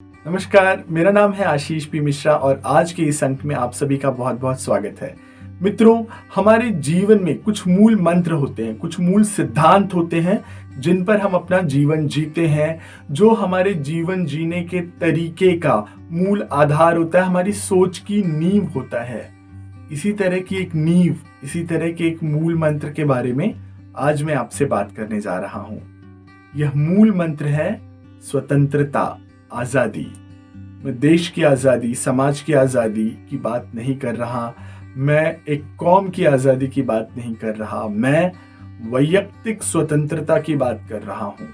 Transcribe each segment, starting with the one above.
नमस्कार, मेरा नाम है आशीष पी मिश्रा और आज के इस अंक में आप सभी का बहुत बहुत स्वागत है। मित्रों, हमारे जीवन में कुछ मूल मंत्र होते हैं, कुछ मूल सिद्धांत होते हैं जिन पर हम अपना जीवन जीते हैं, जो हमारे जीवन जीने के तरीके का मूल आधार होता है, हमारी सोच की नींव होता है। इसी तरह की एक नींव, इसी तरह के एक मूल मंत्र के बारे में आज मैं आपसे बात करने जा रहा हूं। यह मूल मंत्र है स्वतंत्रता, आजादी। मैं देश की आजादी, समाज की आजादी की बात नहीं कर रहा, मैं एक कौम की आजादी की बात नहीं कर रहा, मैं वैयक्तिक स्वतंत्रता की बात कर रहा हूं।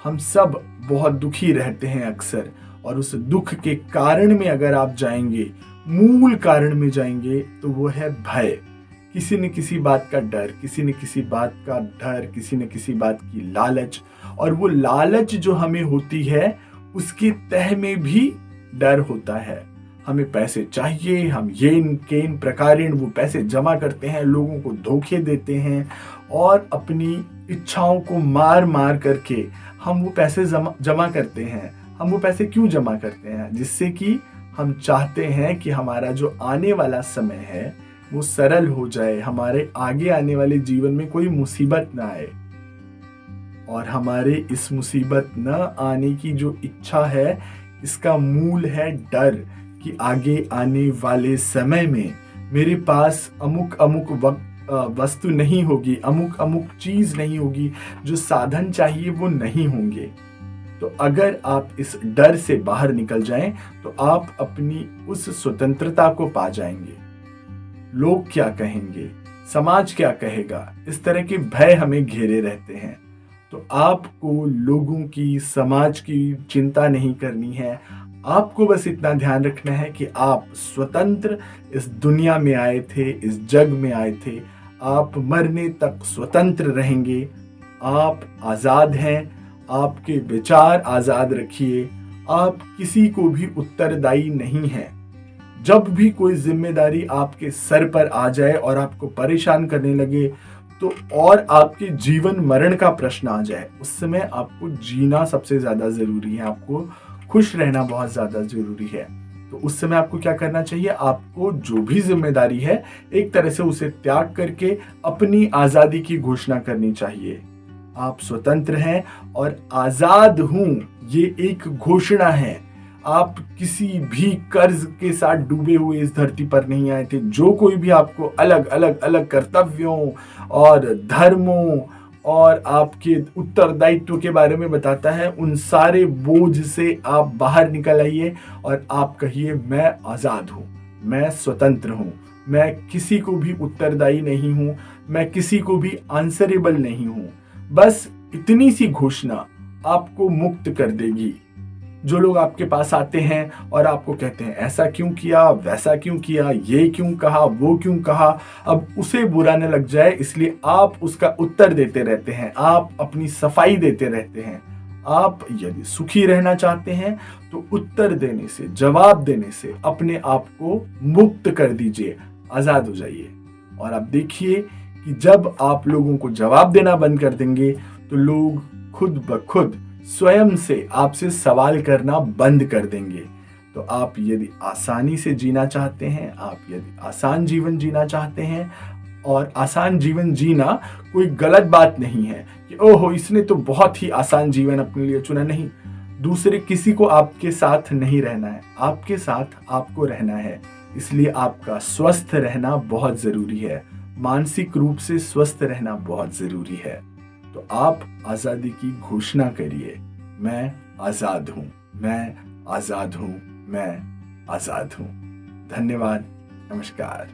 हम सब बहुत दुखी रहते हैं अक्सर, और उस दुख के कारण में अगर आप जाएंगे, मूल कारण में जाएंगे, तो वो है भय। किसी न किसी बात का डर, किसी न किसी बात का डर, किसी न किसी बात की लालच, और वो लालच जो हमें होती है उसकी तह में भी डर होता है। हमें पैसे चाहिए, हम ये केन प्रकारेण वो पैसे जमा करते हैं, लोगों को धोखे देते हैं और अपनी इच्छाओं को मार मार करके हम वो पैसे जमा करते हैं। हम वो पैसे क्यों जमा करते हैं? जिससे कि हम चाहते हैं कि हमारा जो आने वाला समय है वो सरल हो जाए, हमारे आगे आने वाले जीवन में कोई मुसीबत ना आए। और हमारे इस मुसीबत न आने की जो इच्छा है, इसका मूल है डर कि आगे आने वाले समय में मेरे पास अमुक अमुक वस्तु नहीं होगी, अमुक अमुक चीज नहीं होगी, जो साधन चाहिए वो नहीं होंगे। तो अगर आप इस डर से बाहर निकल जाएं तो आप अपनी उस स्वतंत्रता को पा जाएंगे। लोग क्या कहेंगे, समाज क्या कहेगा, इस तरह के भय हमें घेरे रहते हैं। तो आपको लोगों की, समाज की चिंता नहीं करनी है। आपको बस इतना ध्यान रखना है कि आप स्वतंत्र इस दुनिया में आए थे, इस जग में आए थे। आप मरने तक स्वतंत्र रहेंगे। आप आजाद हैं। आपके विचार आजाद रखिए। आप किसी को भी उत्तरदायी नहीं हैं। जब भी कोई जिम्मेदारी आपके सर पर आ जाए और आपको परेशान करने लगे, तो और आपके जीवन मरण का प्रश्न आ जाए, उस समय आपको जीना सबसे ज्यादा जरूरी है। आपको खुश रहना बहुत ज्यादा जरूरी है। तो उस समय आपको क्या करना चाहिए? आपको जो भी जिम्मेदारी है, एक तरह से उसे त्याग करके अपनी आजादी की घोषणा करनी चाहिए। आप स्वतंत्र हैं और आजाद हूं, ये एक घोषणा है। आप किसी भी कर्ज के साथ डूबे हुए इस धरती पर नहीं आए थे। जो कोई भी आपको अलग अलग अलग कर्तव्यों और धर्मों और आपके उत्तरदायित्व के बारे में बताता है, उन सारे बोझ से आप बाहर निकल आइए और आप कहिए, मैं आजाद हूं, मैं स्वतंत्र हूं, मैं किसी को भी उत्तरदायी नहीं हूं, मैं किसी को भी आंसरेबल नहीं हूं। बस इतनी सी घोषणा आपको मुक्त कर देगी। जो लोग आपके पास आते हैं और आपको कहते हैं, ऐसा क्यों किया, वैसा क्यों किया, ये क्यों कहा, वो क्यों कहा, अब उसे बुरा न लग जाए इसलिए आप उसका उत्तर देते रहते हैं, आप अपनी सफाई देते रहते हैं। आप यदि सुखी रहना चाहते हैं तो उत्तर देने से, जवाब देने से अपने आप को मुक्त कर दीजिए, आजाद हो जाइए। और आप देखिए कि जब आप लोगों को जवाब देना बंद कर देंगे तो लोग खुद ब खुद स्वयं से आपसे सवाल करना बंद कर देंगे। तो आप यदि आसानी से जीना चाहते हैं, आप यदि आसान जीवन जीना चाहते हैं, और आसान जीवन जीना कोई गलत बात नहीं है कि ओहो इसने तो बहुत ही आसान जीवन अपने लिए चुना, नहीं। दूसरे किसी को आपके साथ नहीं रहना है, आपके साथ आपको रहना है। इसलिए आपका स्वस्थ रहना बहुत जरूरी है, मानसिक रूप से स्वस्थ रहना बहुत जरूरी है। तो आप आजादी की घोषणा करिए, मैं आजाद हूं, मैं आजाद हूं, मैं आजाद हूं। धन्यवाद, नमस्कार।